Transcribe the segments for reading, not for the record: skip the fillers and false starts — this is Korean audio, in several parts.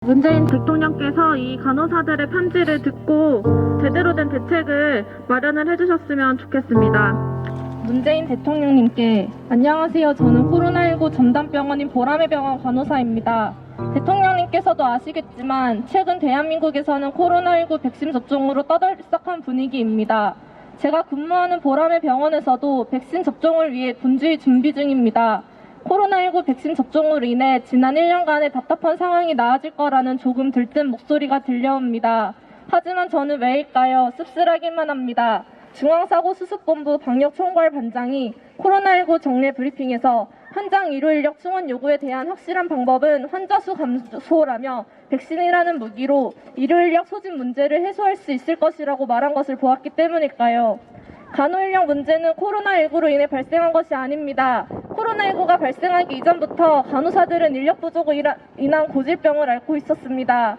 문재인 대통령께서 이 간호사들의 편지를 듣고 제대로 된 대책을 마련을 해주셨으면 좋겠습니다. 문재인 대통령님께 안녕하세요. 저는 코로나19 전담병원인 보람의 병원 간호사입니다. 대통령님께서도 아시겠지만 최근 대한민국에서는 코로나19 백신 접종으로 떠들썩한 분위기입니다. 제가 근무하는 보람의 병원에서도 백신 접종을 위해 분주히 준비 중입니다. 코로나19 백신 접종으로 인해 지난 1년간의 답답한 상황이 나아질 거라는 조금 들뜬 목소리가 들려옵니다. 하지만 저는 왜일까요? 씁쓸하기만 합니다. 중앙사고수습본부 방역총괄반장이 코로나19 정례 브리핑에서 현장 의료인력 충원 요구에 대한 확실한 방법은 환자 수 감소라며 백신이라는 무기로 의료인력 소진 문제를 해소할 수 있을 것이라고 말한 것을 보았기 때문일까요? 간호인력 문제는 코로나19로 인해 발생한 것이 아닙니다. 코로나19가 발생하기 이전부터 간호사들은 인력 부족으로 인한 고질병을 앓고 있었습니다.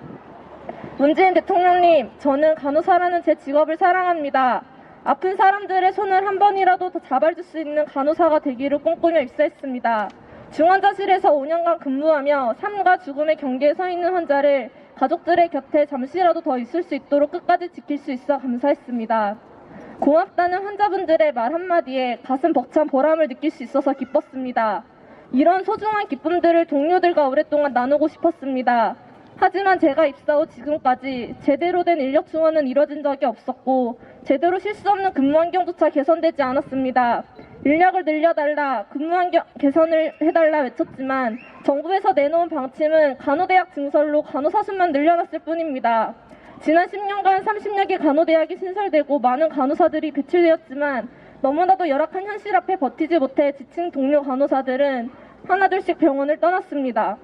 문재인 대통령님, 저는 간호사라는 제 직업을 사랑합니다. 아픈 사람들의 손을 한 번이라도 더 잡아줄 수 있는 간호사가 되기를 꿈꾸며 입사했습니다. 중환자실에서 5년간 근무하며 삶과 죽음의 경계에 서 있는 환자를 가족들의 곁에 잠시라도 더 있을 수 있도록 끝까지 지킬 수 있어 감사했습니다. 고맙다는 환자분들의 말 한마디에 가슴 벅찬 보람을 느낄 수 있어서 기뻤습니다. 이런 소중한 기쁨들을 동료들과 오랫동안 나누고 싶었습니다. 하지만 제가 입사 후 지금까지 제대로 된 인력 충원은 이뤄진 적이 없었고 제대로 쉴 수 없는 근무 환경조차 개선되지 않았습니다. 인력을 늘려달라, 근무 환경 개선을 해달라 외쳤지만 정부에서 내놓은 방침은 간호대학 증설로 간호사 수만 늘려놨을 뿐입니다. 지난 10년간 30여 개 간호대학이 신설되고 많은 간호사들이 배출되었지만 너무나도 열악한 현실 앞에 버티지 못해 지친 동료 간호사들은 하나둘씩 병원을 떠났습니다.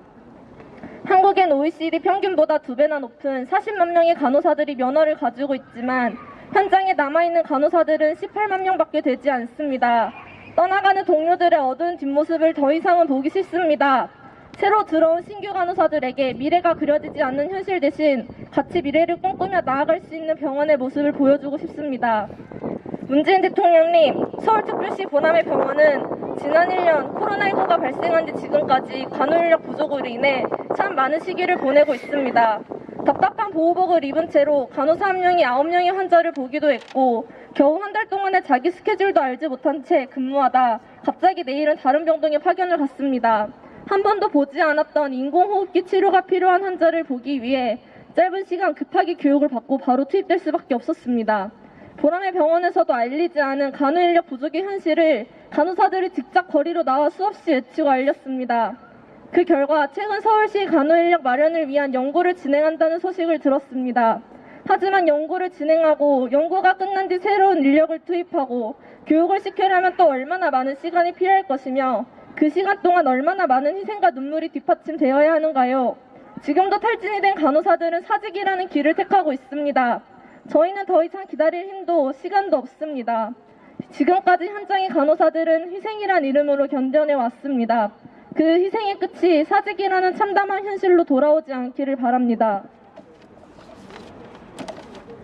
한국엔 OECD 평균보다 2배나 높은 40만 명의 간호사들이 면허를 가지고 있지만 현장에 남아있는 간호사들은 18만 명밖에 되지 않습니다. 떠나가는 동료들의 어두운 뒷모습을 더 이상은 보기 싫습니다. 새로 들어온 신규 간호사들에게 미래가 그려지지 않는 현실 대신 같이 미래를 꿈꾸며 나아갈 수 있는 병원의 모습을 보여주고 싶습니다. 문재인 대통령님, 서울특별시 보람의 병원은 지난 1년 코로나19가 발생한 지 지금까지 간호인력 부족으로 인해 참 많은 시기를 보내고 있습니다. 답답한 보호복을 입은 채로 간호사 한 명이 9명의 환자를 보기도 했고 겨우 한 달 동안의 자기 스케줄도 알지 못한 채 근무하다 갑자기 내일은 다른 병동에 파견을 갔습니다. 한 번도 보지 않았던 인공호흡기 치료가 필요한 환자를 보기 위해 짧은 시간 급하게 교육을 받고 바로 투입될 수밖에 없었습니다. 보람의 병원에서도 알리지 않은 간호인력 부족의 현실을 간호사들이 직접 거리로 나와 수없이 외치고 알렸습니다. 그 결과 최근 서울시 간호인력 마련을 위한 연구를 진행한다는 소식을 들었습니다. 하지만 연구를 진행하고 연구가 끝난 뒤 새로운 인력을 투입하고 교육을 시키려면 또 얼마나 많은 시간이 필요할 것이며 그 시간 동안 얼마나 많은 희생과 눈물이 뒷받침되어야 하는가요? 지금도 탈진이 된 간호사들은 사직이라는 길을 택하고 있습니다. 저희는 더 이상 기다릴 힘도 시간도 없습니다. 지금까지 현장의 간호사들은 희생이란 이름으로 견뎌내 왔습니다. 그 희생의 끝이 사직이라는 참담한 현실로 돌아오지 않기를 바랍니다.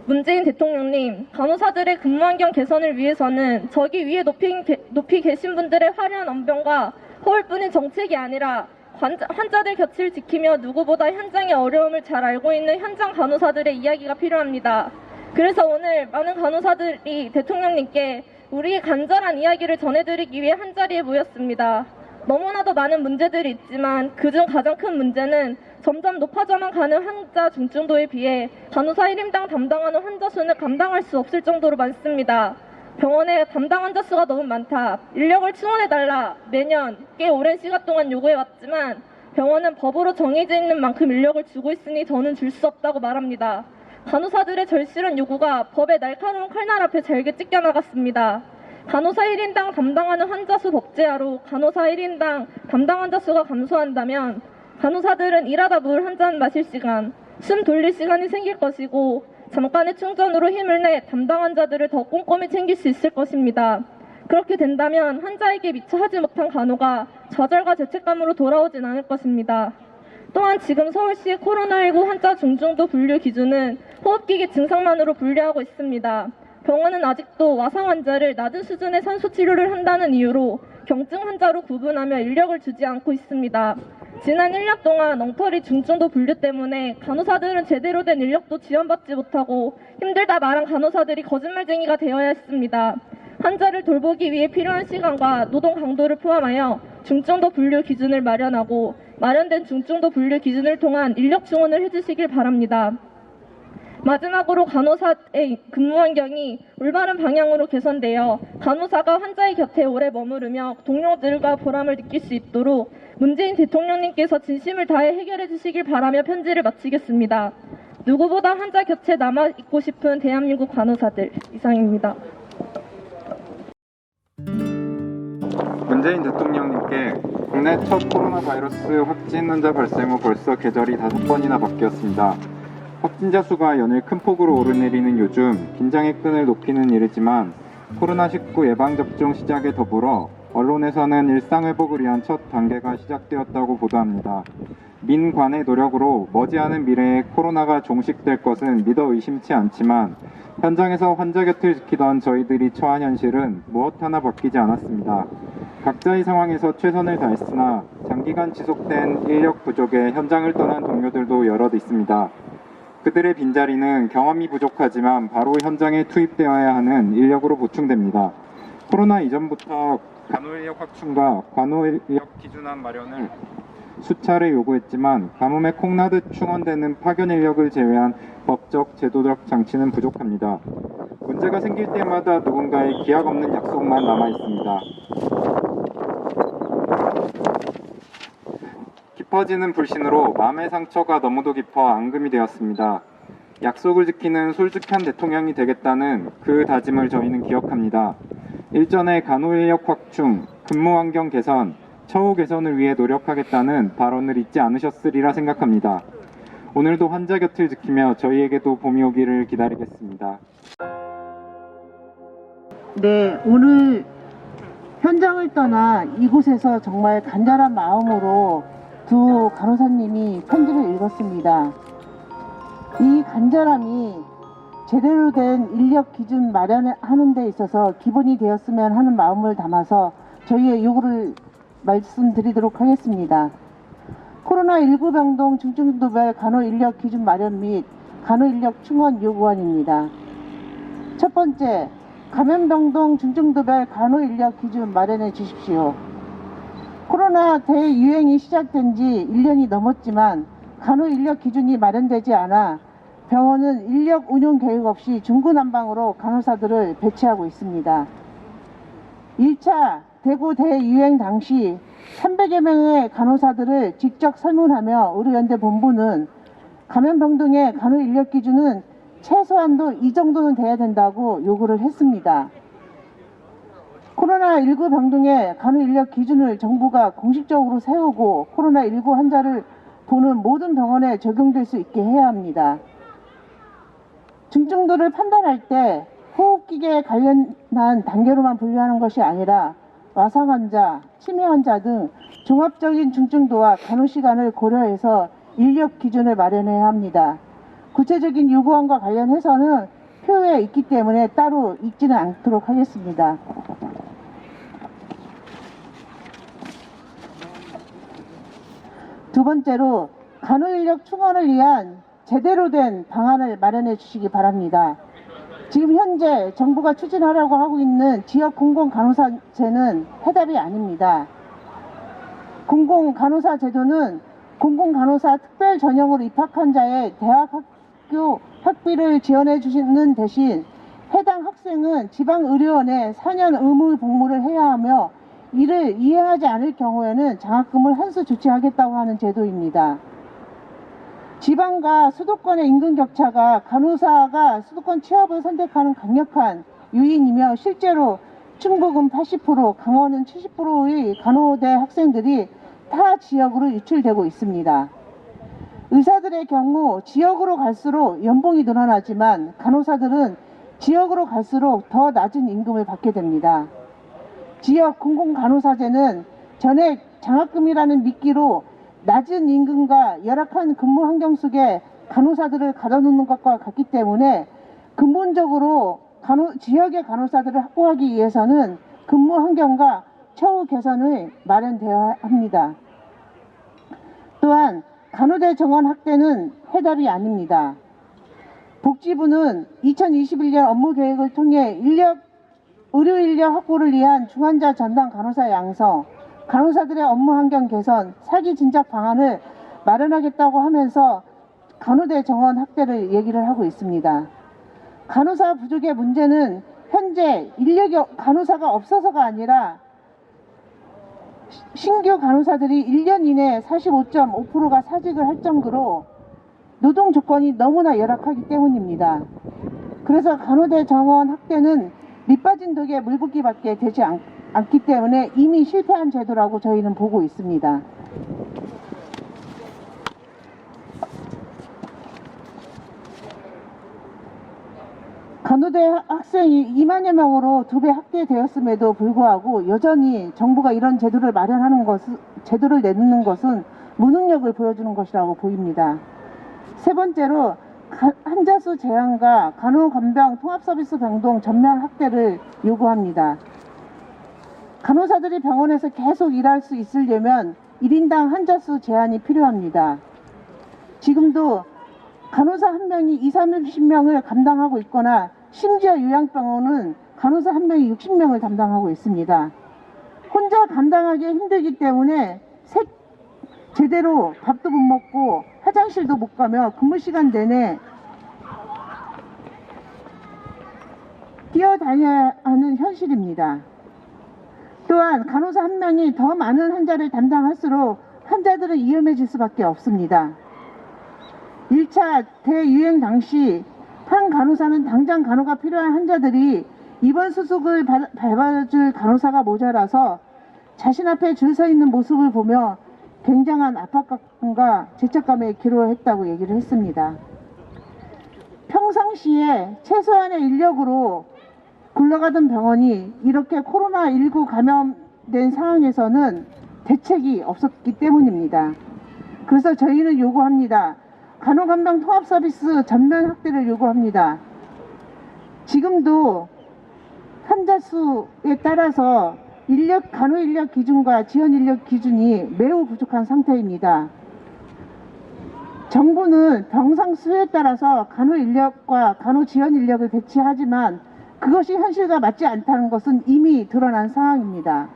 문재인 대통령님, 간호사들의 근무 환경 개선을 위해서는 저기 위에 높이 계신 분들의 화려한 언변과 허울뿐인 정책이 아니라 환자들 곁을 지키며 누구보다 현장의 어려움을 잘 알고 있는 현장 간호사들의 이야기가 필요합니다. 그래서 오늘 많은 간호사들이 대통령님께 우리의 간절한 이야기를 전해드리기 위해 한자리에 모였습니다. 너무나도 많은 문제들이 있지만 그중 가장 큰 문제는 점점 높아져만 가는 환자 중증도에 비해 간호사 1인당 담당하는 환자 수는 감당할 수 없을 정도로 많습니다. 병원에 담당 환자 수가 너무 많다. 인력을 충원해달라. 매년 꽤 오랜 시간 동안 요구해왔지만 병원은 법으로 정해져 있는 만큼 인력을 주고 있으니 더는 줄 수 없다고 말합니다. 간호사들의 절실한 요구가 법의 날카로운 칼날 앞에 잘게 찢겨나갔습니다. 간호사 1인당 담당하는 환자 수 법제화로 간호사 1인당 담당 환자 수가 감소한다면 간호사들은 일하다 물 한 잔 마실 시간, 숨 돌릴 시간이 생길 것이고 잠깐의 충전으로 힘을 내 담당 환자들을 더 꼼꼼히 챙길 수 있을 것입니다. 그렇게 된다면 환자에게 미처 하지 못한 간호가 좌절과 죄책감으로 돌아오진 않을 것입니다. 또한 지금 서울시의 코로나19 환자 중증도 분류 기준은 호흡기계 증상만으로 분류하고 있습니다. 병원은 아직도 와상 환자를 낮은 수준의 산소 치료를 한다는 이유로 경증 환자로 구분하며 인력을 주지 않고 있습니다. 지난 1년 동안 엉터리 중증도 분류 때문에 간호사들은 제대로 된 인력도 지원받지 못하고 힘들다 말한 간호사들이 거짓말쟁이가 되어야 했습니다. 환자를 돌보기 위해 필요한 시간과 노동 강도를 포함하여 중증도 분류 기준을 마련하고 마련된 중증도 분류 기준을 통한 인력 지원을 해주시길 바랍니다. 마지막으로 간호사의 근무 환경이 올바른 방향으로 개선되어 간호사가 환자의 곁에 오래 머무르며 동료들과 보람을 느낄 수 있도록 문재인 대통령님께서 진심을 다해 해결해 주시길 바라며 편지를 마치겠습니다. 누구보다 환자 곁에 남아있고 싶은 대한민국 간호사들, 이상입니다. 문재인 대통령님께 국내 첫 코로나 바이러스 확진 환자 발생 후 벌써 계절이 5번이나 바뀌었습니다. 확진자 수가 연일 큰 폭으로 오르내리는 요즘 긴장의 끈을 놓기는 이르지만 코로나19 예방접종 시작에 더불어 언론에서는 일상회복을 위한 첫 단계가 시작되었다고 보도합니다. 민관의 노력으로 머지않은 미래에 코로나가 종식될 것은 믿어 의심치 않지만 현장에서 환자 곁을 지키던 저희들이 처한 현실은 무엇 하나 바뀌지 않았습니다. 각자의 상황에서 최선을 다했으나 장기간 지속된 인력 부족에 현장을 떠난 동료들도 여럿 있습니다. 그들의 빈자리는 경험이 부족하지만 바로 현장에 투입되어야 하는 인력으로 보충됩니다. 코로나 이전부터 간호인력 확충과 간호인력 기준안 마련을 수차례 요구했지만 가뭄에 콩나듯 충원되는 파견 인력을 제외한 법적, 제도적 장치는 부족합니다. 문제가 생길 때마다 누군가의 기약 없는 약속만 남아 있습니다. 깊어지는 불신으로 마음의 상처가 너무도 깊어 앙금이 되었습니다. 약속을 지키는 솔직한 대통령이 되겠다는 그 다짐을 저희는 기억합니다. 일전에 간호인력 확충, 근무 환경 개선, 처우 개선을 위해 노력하겠다는 발언을 잊지 않으셨으리라 생각합니다. 오늘도 환자 곁을 지키며 저희에게도 봄이 오기를 기다리겠습니다. 네, 오늘 현장을 떠나 이곳에서 정말 간절한 마음으로 두 간호사님이 편지를 읽었습니다. 이 간절함이 제대로 된 인력 기준 마련하는 데 있어서 기본이 되었으면 하는 마음을 담아서 저희의 요구를 말씀드리도록 하겠습니다. 코로나19 병동 중증도별 간호인력 기준 마련 및 간호인력 충원 요구안입니다. 첫 번째, 감염병동 중증도별 간호인력 기준 마련해 주십시오. 코로나 대유행이 시작된 지 1년이 넘었지만 간호인력 기준이 마련되지 않아 병원은 인력 운용 계획 없이 중구난방으로 간호사들을 배치하고 있습니다. 1차 대구 대유행 당시 300여 명의 간호사들을 직접 설문하며 의료연대 본부는 감염병동의 간호인력 기준은 최소한도 이 정도는 돼야 된다고 요구를 했습니다. 코로나19 병동의 간호인력 기준을 정부가 공식적으로 세우고 코로나19 환자를 보는 모든 병원에 적용될 수 있게 해야 합니다. 중증도를 판단할 때 호흡기계에 관련한 단계로만 분류하는 것이 아니라 와상 환자, 치매 환자 등 종합적인 중증도와 간호시간을 고려해서 인력 기준을 마련해야 합니다. 구체적인 요구안과 관련해서는 표에 있기 때문에 따로 읽지는 않도록 하겠습니다. 두 번째로 간호인력 충원을 위한 제대로 된 방안을 마련해 주시기 바랍니다. 지금 현재 정부가 추진하려고 하고 있는 지역 공공간호사제는 해답이 아닙니다. 공공간호사 제도는 공공간호사 특별 전형으로 입학한 자의 대학학교 학비를 지원해 주시는 대신 해당 학생은 지방의료원에 4년 의무 복무를 해야 하며 이를 이행하지 않을 경우에는 장학금을 한 수 조치하겠다고 하는 제도입니다. 지방과 수도권의 임금 격차가 간호사가 수도권 취업을 선택하는 강력한 요인이며 실제로 충북은 80%, 강원은 70%의 간호대 학생들이 타 지역으로 유출되고 있습니다. 의사들의 경우 지역으로 갈수록 연봉이 늘어나지만 간호사들은 지역으로 갈수록 더 낮은 임금을 받게 됩니다. 지역 공공간호사제는 전액 장학금이라는 미끼로 낮은 임금과 열악한 근무 환경 속에 간호사들을 가둬놓는 것과 같기 때문에 근본적으로 지역의 간호사들을 확보하기 위해서는 근무 환경과 처우 개선을 마련되어야 합니다. 또한 간호대 정원 확대는 해답이 아닙니다. 복지부는 2021년 업무 계획을 통해 의료 인력 확보를 위한 중환자 전담 간호사 양성, 간호사들의 업무 환경 개선, 사기 진작 방안을 마련하겠다고 하면서 간호대 정원 확대를 얘기를 하고 있습니다. 간호사 부족의 문제는 현재 간호사가 없어서가 아니라 신규 간호사들이 1년 이내에 45.5%가 사직을 할 정도로 노동 조건이 너무나 열악하기 때문입니다. 그래서 간호대 정원 확대는 밑빠진 독에 물붓기밖에 되지 않기 때문에 이미 실패한 제도라고 저희는 보고 있습니다. 간호대 학생이 2만여 명으로 2배 확대되었음에도 불구하고 여전히 정부가 이런 제도를 내놓는 것은 무능력을 보여주는 것이라고 보입니다. 세 번째로 환자 수 제한과 간호간병 통합서비스 병동 전면 확대를 요구합니다. 간호사들이 병원에서 계속 일할 수 있으려면 1인당 환자 수 제한이 필요합니다. 지금도 간호사 한 명이 30명을 감당하고 있거나 심지어 요양병원은 간호사 한 명이 60명을 담당하고 있습니다. 혼자 감당하기 힘들기 때문에 제대로 밥도 못 먹고 화장실도 못 가며 근무 시간 내내 뛰어다녀야 하는 현실입니다. 또한 간호사 한 명이 더 많은 환자를 담당할수록 환자들은 위험해질 수밖에 없습니다. 1차 대유행 당시 한 간호사는 당장 간호가 필요한 환자들이 입원 수속을 밟아줄 간호사가 모자라서 자신 앞에 줄 서 있는 모습을 보며 굉장한 압박감과 죄책감에 기로했다고 얘기를 했습니다. 평상시에 최소한의 인력으로 굴러가던 병원이 이렇게 코로나19 감염된 상황에서는 대책이 없었기 때문입니다. 그래서 저희는 요구합니다. 간호간병 통합서비스 전면 확대를 요구합니다. 지금도 환자 수에 따라서 간호 인력 기준과 지원 인력 기준이 매우 부족한 상태입니다. 정부는 병상 수에 따라서 간호 인력과 간호 지원 인력을 배치하지만 그것이 현실과 맞지 않다는 것은 이미 드러난 상황입니다.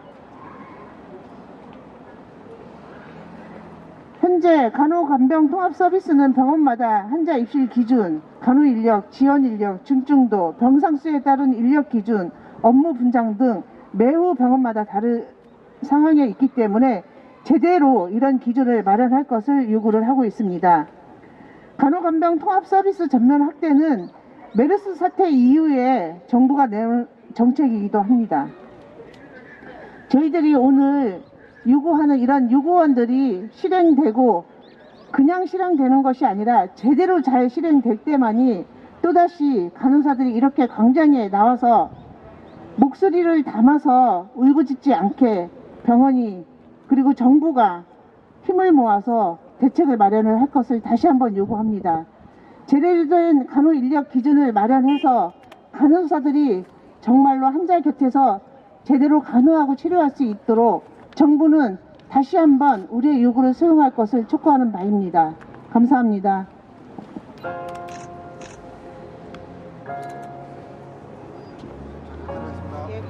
현재 간호간병 통합서비스는 병원마다 환자 입실 기준, 간호 인력, 지원 인력, 중증도, 병상 수에 따른 인력 기준, 업무 분장 등 매우 병원마다 다른 상황에 있기 때문에 제대로 이런 기준을 마련할 것을 요구를 하고 있습니다. 간호간병 통합서비스 전면 확대는 메르스 사태 이후에 정부가 내놓은 정책이기도 합니다. 저희들이 오늘 요구하는 이런 요구안들이 실행되고 그냥 실행되는 것이 아니라 제대로 잘 실행될 때만이 또다시 간호사들이 이렇게 광장에 나와서 목소리를 담아서 울부짖지 않게 병원이 그리고 정부가 힘을 모아서 대책을 마련을 할 것을 다시 한번 요구합니다. 제대로 된 간호 인력 기준을 마련해서 간호사들이 정말로 환자 곁에서 제대로 간호하고 치료할 수 있도록 정부는 다시 한번 우리의 요구를 수용할 것을 촉구하는 바입니다. 감사합니다.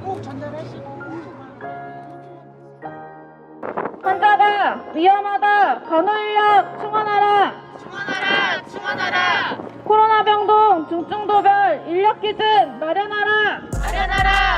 꼭 전달하시고. 환자가 위험하다. 간호 인력 충원하라. 충원하라. 코로나 병동 중증도별 인력 기준 마련하라. 마련하라.